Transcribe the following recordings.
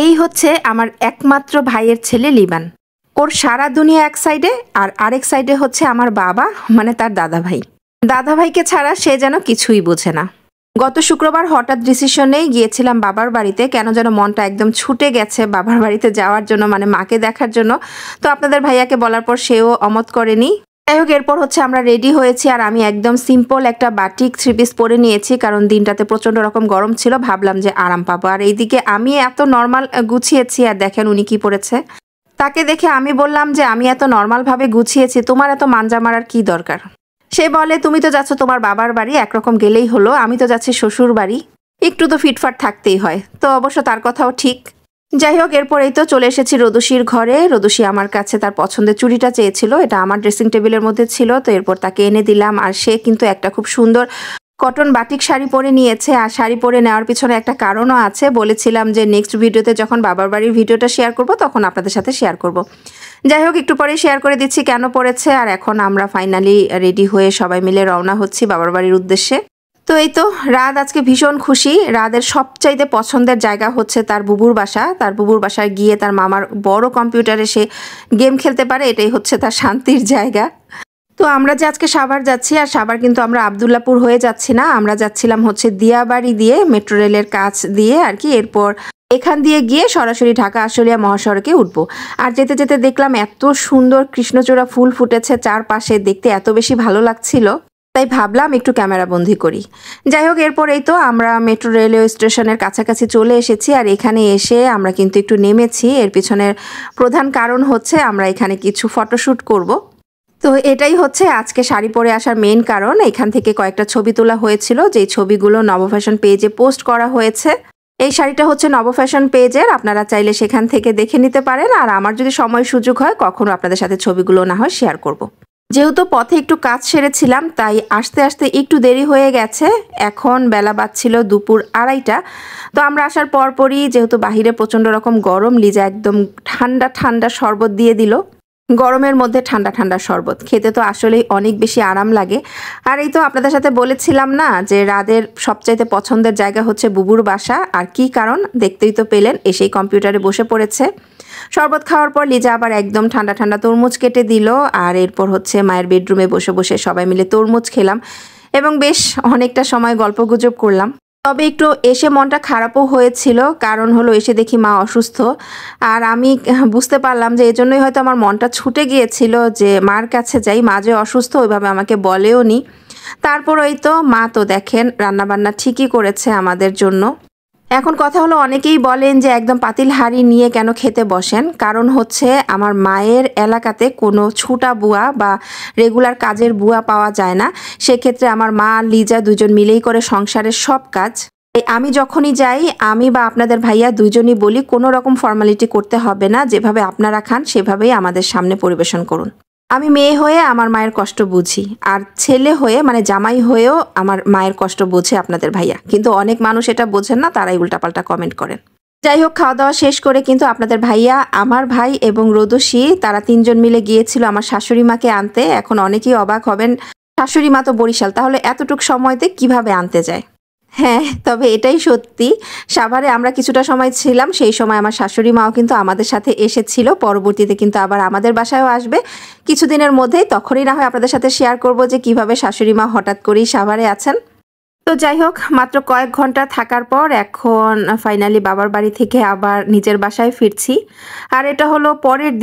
এই হচ্ছে আমার একমাত্র ভাইয়ের ছেলে লিবান। ওর সারা দুনিয়া এক সাইডে আর আরেক সাইডে হচ্ছে আমার বাবা, মানে তার দাদা ভাই। দাদা ভাইকে ছাড়া সে যেন কিছুই বোঝে না। গত শুক্রবার হঠাৎ ডিসিশনেই গিয়েছিলাম বাবার বাড়িতে, কেন যেন মনটা একদম ছুটে গেছে বাবার বাড়িতে যাওয়ার জন্য, মানে মাকে দেখার জন্য। তো আপনাদের ভাইয়াকে বলার পর সেও অমত করেনি। যাই হোক, এরপর হচ্ছে আমরা রেডি হয়েছি আর আমি একদম সিম্পল একটা বাটিক 3 পিস পরে নিয়েছি, কারণ দিনটাতে প্রচণ্ড রকম গরম ছিল, ভাবলাম যে আরাম পাবো। আর এইদিকে আমি এত নর্মাল গুছিয়েছি আর দেখেন উনি কি পরেছে। তাকে দেখে আমি বললাম যে আমি এত নর্মালভাবে গুছিয়েছি, তোমার এত মানজা মারার কি দরকার। সে বলে তুমি তো যাচ্ছ তোমার বাবার বাড়ি, একরকম গেলেই হলো, আমি তো যাচ্ছি শ্বশুর বাড়ি, একটু তো ফিটফাট থাকতেই হয়। তো অবশ্য তার কথাও ঠিক। যাই হোক, এরপরেই তো চলে এসেছি রোদুশির ঘরে। রোদুশি আমার কাছে তার পছন্দের চুড়িটা চেয়েছিল, এটা আমার ড্রেসিং টেবিলের মধ্যে ছিল, তো এরপর তাকে এনে দিলাম। আর সে কিন্তু একটা খুব সুন্দর কটন বাটিক শাড়ি পরে নিয়েছে। আর শাড়ি পরে নেওয়ার পিছনে একটা কারণও আছে, বলেছিলাম যে নেক্সট ভিডিওতে যখন বাবার বাড়ির ভিডিওটা শেয়ার করব তখন আপনাদের সাথে শেয়ার করব। যাই হোক, একটু পরে শেয়ার করে দিচ্ছি কেন পড়েছে। আর এখন আমরা ফাইনালি রেডি হয়ে সবাই মিলে রওনা হচ্ছি বাবার বাড়ির উদ্দেশ্যে। তো এই তো রাত আজকে ভীষণ খুশি। রাদের সবচাইতে পছন্দের জায়গা হচ্ছে তার বুবুর বাসা। তার বুবুর বাসায় গিয়ে তার মামার বড় কম্পিউটারে সে গেম খেলতে পারে, এটাই হচ্ছে তার শান্তির জায়গা। তো আমরা যে আজকে সাভার যাচ্ছি, আর সাভার কিন্তু আমরা আবদুল্লাপুর হয়ে যাচ্ছি না, আমরা যাচ্ছিলাম হচ্ছে দিয়াবাড়ি দিয়ে, মেট্রো রেলের কাছ দিয়ে আর কি। এরপর এখান দিয়ে গিয়ে সরাসরি ঢাকা আশুলিয়া মহাসড়কে উঠবো। আর যেতে যেতে দেখলাম এত সুন্দর কৃষ্ণচূড়া ফুল ফুটেছে চারপাশে, দেখতে এত বেশি ভালো লাগছিল, তাই ভাবলাম একটু ক্যামেরা বন্দি করি। যাই হোক, এরপরেই তো আমরা মেট্রো রেলওয়ে স্টেশনের কাছাকাছি চলে এসেছি। আর এখানে এসে আমরা কিন্তু একটু নেমেছি। এর পিছনের প্রধান কারণ হচ্ছে আমরা এখানে কিছু ফটোশ্যুট করব। তো এটাই হচ্ছে আজকে শাড়ি পরে আসার মেইন কারণ। এখান থেকে কয়েকটা ছবি তোলা হয়েছিল, যেই ছবিগুলো নবফ্যাশন পেজে পোস্ট করা হয়েছে। এই শাড়িটা হচ্ছে নবফ্যাশন পেজের, আপনারা চাইলে সেখান থেকে দেখে নিতে পারেন। আর আমার যদি সময় সুযোগ হয় কখনো আপনাদের সাথে ছবিগুলো না হয় শেয়ার করব। যেহেতু পথে একটু কাজ সেরেছিলাম তাই আসতে আসতে একটু দেরি হয়ে গেছে। এখন বেলা বাজছিল দুপুর 2:30। তো আমরা আসার পরপরই যেহেতু বাহিরে প্রচণ্ড রকম গরম, লিজা একদম ঠান্ডা ঠান্ডা শরবত দিয়ে দিল। গরমের মধ্যে ঠান্ডা ঠান্ডা শরবত খেতে তো আসলেই অনেক বেশি আরাম লাগে। আর এই তো আপনাদের সাথে বলেছিলাম না যে রাদের সবচাইতে পছন্দের জায়গা হচ্ছে বুবুর বাসা। আর কি কারণ দেখতেই তো পেলেন, এসেই কম্পিউটারে বসে পড়েছে। শরবত খাওয়ার পর লিজা আবার একদম ঠান্ডা ঠান্ডা তরমুজ কেটে দিল। আর এরপর হচ্ছে মায়ের বেডরুমে বসে বসে সবাই মিলে তরমুজ খেলাম এবং বেশ অনেকটা সময় গল্পগুজব করলাম। তবে একটু এসে মনটা খারাপও হয়েছিল, কারণ হলো এসে দেখি মা অসুস্থ। আর আমি বুঝতে পারলাম যে এজন্যই হয়তো আমার মনটা ছুটে গিয়েছিল যে মার কাছে যাই, মা যে অসুস্থ ওইভাবে আমাকে বলেও নি। তারপর ওই তো মা তো দেখেন রান্নাবান্না ঠিকই করেছে আমাদের জন্য। এখন কথা হলো, অনেকেই বলেন যে একদম পাতিল হাঁড়ি নিয়ে কেন খেতে বসেন। কারণ হচ্ছে আমার মায়ের এলাকাতে কোনো ছুটা বুয়া বা রেগুলার কাজের বুয়া পাওয়া যায় না। সেক্ষেত্রে আমার মা আর লিজা দুজন মিলেই করে সংসারের সব কাজ। আমি যখনই যাই, আমি বা আপনাদের ভাইয়া দুইজনই বলি কোনো রকম ফর্মালিটি করতে হবে না, যেভাবে আপনারা খান সেভাবেই আমাদের সামনে পরিবেশন করুন। আমি মেয়ে হয়ে আমার মায়ের কষ্ট বুঝি, আর ছেলে হয়ে মানে জামাই হয়েও আমার মায়ের কষ্ট বোঝে আপনাদের ভাইয়া, কিন্তু অনেক মানুষ এটা বোঝেন না, তারাই উল্টাপাল্টা কমেন্ট করেন। যাই হোক, খাওয়া দাওয়া শেষ করে কিন্তু আপনাদের ভাইয়া, আমার ভাই এবং রোদসী তারা 3 জন মিলে গিয়েছিল আমার শাশুড়ি মাকে আনতে। এখন অনেকেই অবাক হবেন, শাশুড়ি মা তো বরিশাল, তাহলে এতটুক সময়তে কিভাবে আনতে যায়। হ্যাঁ, তবে এটাই সত্যি। সাভারে আমরা কিছুটা সময় ছিলাম, সেই সময় আমার শাশুড়ি মাও কিন্তু আমাদের সাথে এসেছিল। পরবর্তীতে কিন্তু আবার আমাদের বাসায়ও আসবে কিছুদিনের মধ্যেই, তখনই না হয় আপনাদের সাথে শেয়ার করব যে কিভাবে শাশুড়ি মা হঠাৎ করেই সাভারে আছেন। তো যাই হোক, মাত্র কয়েক ঘন্টা থাকার পর এখন ফাইনালি বাবার বাড়ি থেকে আবার নিজের বাসায় ফিরছি। আর এটা হলো পরের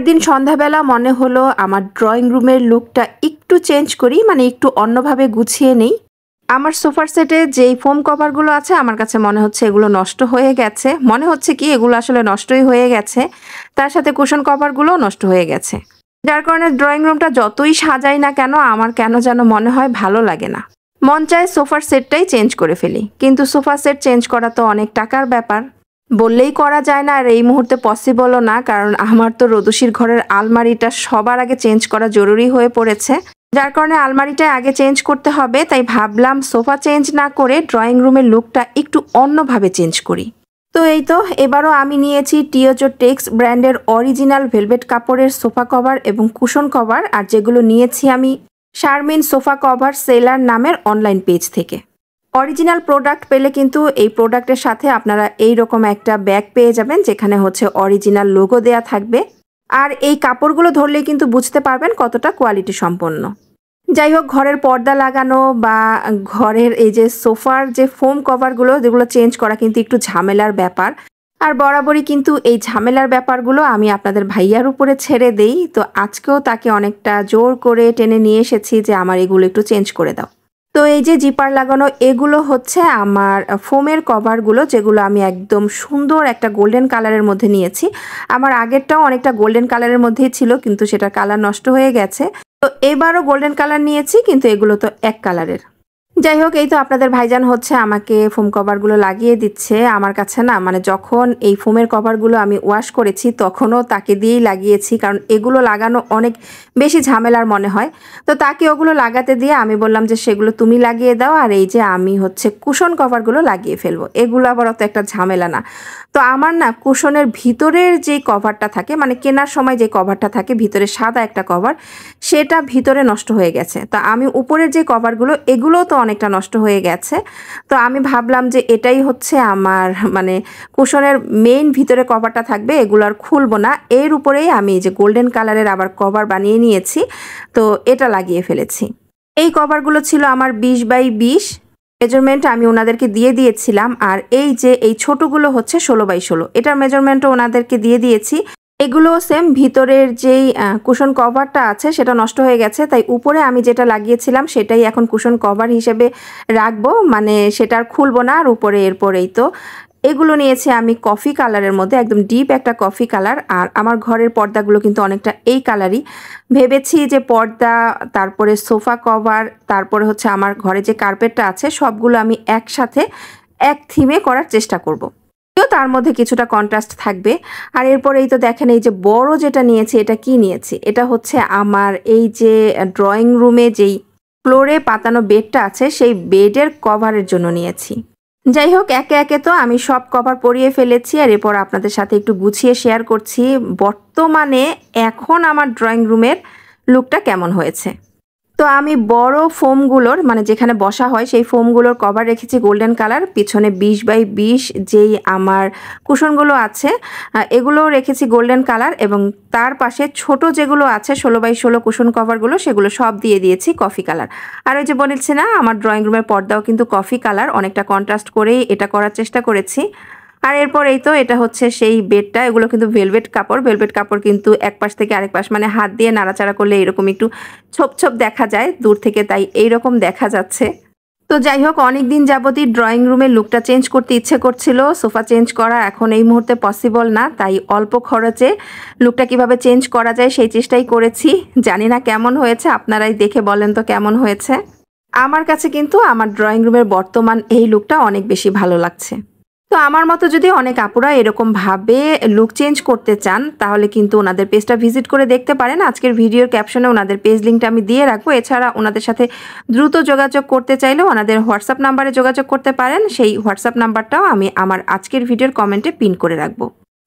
দিন সন্ধ্যাবেলা মনে হলো আমার ড্রয়িং রুমের লুকটা একটু চেঞ্জ করি, মানে একটু অন্যভাবে গুছিয়ে নেই। আমার সোফার সেটে যেই ফোম কভারগুলো আছে আমার কাছে মনে হচ্ছে এগুলো নষ্ট হয়ে গেছে, মনে হচ্ছে কি এগুলো আসলে নষ্টই হয়ে গেছে। তার সাথে কুশন কভারগুলোও নষ্ট হয়ে গেছে, যার কারণে ড্রয়িং রুমটা যতই সাজাই না কেন আমার কেন যেন মনে হয় ভালো লাগে না। মন চায় সোফার সেটটাই চেঞ্জ করে ফেলি, কিন্তু সোফা সেট চেঞ্জ করা তো অনেক টাকার ব্যাপার, বললেই করা যায় না, আর এই মুহূর্তে পসিবলও না। কারণ আমার তো রোদসির ঘরের আলমারিটা সবার আগে চেঞ্জ করা জরুরি হয়ে পড়েছে, যার কারণে আলমারিটা আগে চেঞ্জ করতে হবে। তাই ভাবলাম সোফা চেঞ্জ না করে ড্রয়িং রুমের লুকটা একটু অন্যভাবে চেঞ্জ করি। তো এই তো এবারও আমি নিয়েছি টিওজো টেক্স ব্র্যান্ডের অরিজিনাল ভেলভেট কাপড়ের সোফা কভার এবং কুশন কভার, আর যেগুলো নিয়েছি আমি শারমিন সোফা কভার সেলার নামের অনলাইন পেজ থেকে। অরিজিনাল প্রোডাক্ট পেলে কিন্তু এই প্রোডাক্টের সাথে আপনারা এইরকম একটা ব্যাগ পেয়ে যাবেন, যেখানে হচ্ছে অরিজিনাল লোগো দেয়া থাকবে। আর এই কাপড়গুলো ধরলেই কিন্তু বুঝতে পারবেন কতটা কোয়ালিটি সম্পন্ন। যাই হোক, ঘরের পর্দা লাগানো বা ঘরের এই যে সোফার যে ফোম কভারগুলো, যেগুলো চেঞ্জ করা কিন্তু একটু ঝামেলার ব্যাপার। আর বরাবরই কিন্তু এই ঝামেলার ব্যাপারগুলো আমি আপনাদের ভাইয়ার উপরে ছেড়ে দেই। তো আজকেও তাকে অনেকটা জোর করে টেনে নিয়ে এসেছি যে আমার এগুলো একটু চেঞ্জ করে দাও। তো এই যে জিপার লাগানো, এগুলো হচ্ছে আমার ফোমের কভারগুলো, যেগুলো আমি একদম সুন্দর একটা গোল্ডেন কালারের মধ্যে নিয়েছি। আমার আগেরটাও অনেকটা গোল্ডেন কালারের মধ্যেই ছিল, কিন্তু সেটার কালার নষ্ট হয়ে গেছে। তো এবারও গোল্ডেন কালার নিয়েছি, কিন্তু এগুলো তো এক কালারের। যাই হোক, এই তো আপনাদের ভাইজান হচ্ছে আমাকে ফোম কভারগুলো লাগিয়ে দিচ্ছে। আমার কাছে না, মানে যখন এই ফোমের কভারগুলো আমি ওয়াশ করেছি তখনও তাকে দিয়েই লাগিয়েছি, কারণ এগুলো লাগানো অনেক বেশি ঝামেলার মনে হয়। তো তাকে ওগুলো লাগাতে দিয়ে আমি বললাম যে সেগুলো তুমি লাগিয়ে দাও, আর এই যে আমি হচ্ছে কুশন কভারগুলো লাগিয়ে ফেলবো। এগুলো আবার অত একটা ঝামেলা না। তো আমার না কুশনের ভিতরের যে কভারটা থাকে, মানে কেনার সময় যে কভারটা থাকে ভিতরে সাদা একটা কভার, সেটা ভিতরে নষ্ট হয়ে গেছে। তো আমি উপরের যে কভারগুলো, এগুলোও তো অনেকটা নষ্ট হয়ে গেছে। তো আমি ভাবলাম যে এটাই হচ্ছে আমার মানে কুশনের মেইন ভিতরে কভারটা থাকবে, এগুলো আর খুলবো না। এর উপরেই আমি যে গোল্ডেন কালারের আবার কভার বানিয়ে নিয়েছি, তো এটা লাগিয়ে ফেলেছি। এই কভারগুলো ছিল আমার 20x20 মেজারমেন্ট, আমি ওনাদেরকে দিয়ে দিয়েছিলাম। আর এই যে এই ছোটগুলো হচ্ছে 16x16, এটার মেজারমেন্টও ওনাদেরকে দিয়ে দিয়েছি। এগুলো সেম, ভিতরের যেই কুশন কভারটা আছে সেটা নষ্ট হয়ে গেছে, তাই উপরে আমি যেটা লাগিয়েছিলাম সেটাই এখন কুশন কভার হিসেবে রাখবো, মানে সেটা আর খুলবো না। আর উপরে এরপরেই তো এগুলো নিয়েছি আমি কফি কালারের মধ্যে, একদম ডিপ একটা কফি কালার। আর আমার ঘরের পর্দাগুলো কিন্তু অনেকটা এই কালারই। ভেবেছি যে পর্দা, তারপরে সোফা কভার, তারপরে হচ্ছে আমার ঘরে যে কার্পেটটা আছে, সবগুলো আমি একসাথে এক থিমে করার চেষ্টা করব। তার মধ্যে কিছুটা কন্ট্রাস্ট থাকবে। আর এরপর এই তো দেখেন, এই যে বড় যেটা নিয়েছি, এটা কি নিয়েছি, এটা হচ্ছে আমার এই যে ড্রয়িং রুমে যেই ফ্লোরে পাতানো বেডটা আছে, সেই বেডের কভারের জন্য নিয়েছি। যাই হোক, একে একে তো আমি সব কভার পরিয়ে ফেলেছি। আর এরপর আপনাদের সাথে একটু গুছিয়ে শেয়ার করছি বর্তমানে এখন আমার ড্রয়িং রুমের লুকটা কেমন হয়েছে। তো আমি বড় ফোমগুলোর, মানে যেখানে বসা হয় সেই ফোমগুলোর কভার রেখেছি গোল্ডেন কালার। পিছনে 20x20 যেই আমার কুশনগুলো আছে, এগুলোও রেখেছি গোল্ডেন কালার। এবং তার পাশে ছোট যেগুলো আছে 16x16 কুশন কভারগুলো, সেগুলো সব দিয়ে দিয়েছি কফি কালার। আর ওই যে বলেছি না, আমার ড্রয়িং রুমের পর্দাও কিন্তু কফি কালার, অনেকটা কন্ট্রাস্ট করেই এটা করার চেষ্টা করেছি। আর এরপর এই তো এটা হচ্ছে সেই বেডটা। এগুলো কিন্তু ভেলভেট কাপড়। ভেলভেট কাপড় কিন্তু এক পাশ থেকে আরেক পাশ, মানে হাত দিয়ে নাড়াচাড়া করলে এরকম একটু ছোপ ছোপ দেখা যায় দূর থেকে, তাই এইরকম দেখা যাচ্ছে। তো যাই হোক, অনেক দিন যাবতই ড্রয়িং রুমের লুকটা চেঞ্জ করতে ইচ্ছে করছিল। সোফা চেঞ্জ করা এখন এই মুহূর্তে পসিবল না, তাই অল্প খরচে লুকটা কিভাবে চেঞ্জ করা যায় সেই চেষ্টাই করেছি। জানি না কেমন হয়েছে, আপনারাই দেখে বলেন তো কেমন হয়েছে। আমার কাছে কিন্তু আমার ড্রয়িং রুমের বর্তমান এই লুকটা অনেক বেশি ভালো লাগছে। তো আমার মতো যদি অনেক আপুরা এরকমভাবে লুক চেঞ্জ করতে চান, তাহলে কিন্তু ওনাদের পেজটা ভিজিট করে দেখতে পারেন। আজকের ভিডিওর ক্যাপশনে ওনাদের পেজ লিঙ্কটা আমি দিয়ে রাখবো। এছাড়া ওনাদের সাথে দ্রুত যোগাযোগ করতে চাইলেও ওনাদের হোয়াটসঅ্যাপ নাম্বারে যোগাযোগ করতে পারেন। সেই হোয়াটসঅ্যাপ নাম্বারটাও আমি আমার আজকের ভিডিওর কমেন্টে পিন করে রাখবো।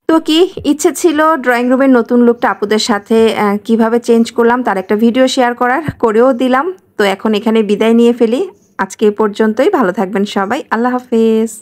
তো কি ইচ্ছে ছিল ড্রয়িং রুমের নতুন লুকটা আপুদের সাথে কিভাবে চেঞ্জ করলাম তার একটা ভিডিও শেয়ার করার, করেও দিলাম। তো এখন এখানে বিদায় নিয়ে ফেলি। আজকে এই পর্যন্তই। ভালো থাকবেন সবাই। আল্লাহ হাফেজ।